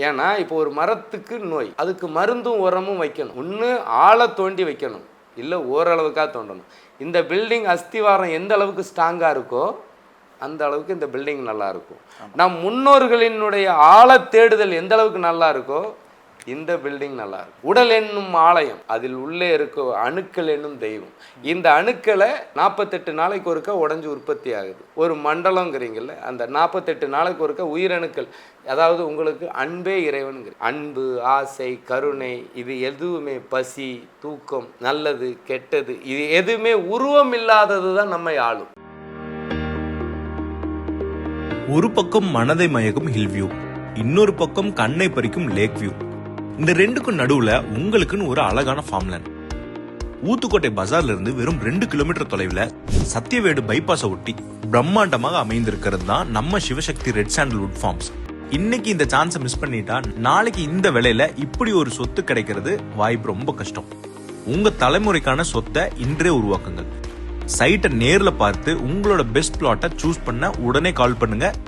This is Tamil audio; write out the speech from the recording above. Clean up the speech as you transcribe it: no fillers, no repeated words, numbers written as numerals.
ஏன்னா இப்போ ஒரு மரத்துக்கு நோய், அதுக்கு மருந்தும் உரமும் வைக்கணும். ஒன்று ஆழ தோண்டி வைக்கணும், இல்லை ஓரளவுக்காக தோண்டணும். இந்த பில்டிங் அஸ்திவாரம் எந்த அளவுக்கு ஸ்ட்ராங்காக இருக்கோ அந்த அளவுக்கு இந்த பில்டிங் நல்லா இருக்கும். நம் முன்னோர்களினுடைய ஆழ தேடுதல் எந்த அளவுக்கு நல்லா இருக்கோ இந்த பில்டிங் நல்லா இருக்கும். உடல் என்னும் ஆலயம், அதில் உள்ளே இருக்க அணுக்கள் என்னும் தெய்வம். இந்த அணுக்களை 48 நாளைக்கு ஒருக்க உடஞ்சி உற்பத்தி ஆகுது. ஒரு மண்டலங்கிறீங்கல்ல, அந்த 48 நாளைக்கு ஒருக்க உயிரணுக்கள், அதாவது உங்களுக்கு அன்பே இறைவனுங்கிற அன்பு, ஆசை, கருணை, இது எதுவுமே பசி, தூக்கம், நல்லது, கெட்டது, இது எதுவுமே உருவம் இல்லாதது தான் நம்மை ஆளும். ஒரு பக்கம் மனதை மயக்கும் ஹில் வியூ, இன்னொரு பக்கம் கண்ணை பறிக்கும் லேக் வியூ. இந்த ரெண்டுக்கும் நடுவுல உங்களுக்குன்னு ஒரு அழகான ஃபார்ம்லேண்ட். ஊத்துக்கோட்டை பஜார்ல இருந்து வெறும் 2 கிலோமீட்டர் தொலைவில் சத்தியவேடு பைபாஸை ஒட்டி பிரம்மாண்டமாக அமைந்திருக்கிறது தான் நம்ம சிவசக்தி ரெட் சாண்டல்வுட் ஃபார்ம்ஸ். இன்னைக்கு இந்த சான்ஸை மிஸ் பண்ணிட்டா நாளைக்கு இந்த விலையில இப்படி ஒரு சொத்து கிடைக்கிறது வாய்ப்பு ரொம்ப கஷ்டம். உங்க தலைமுறைக்கான சொத்தை இன்றே உருவாக்குங்கள். சைட்டை நேர்ல பார்த்து உங்களோட பெஸ்ட் பிளாட்டை சூஸ் பண்ண உடனே கால் பண்ணுங்க.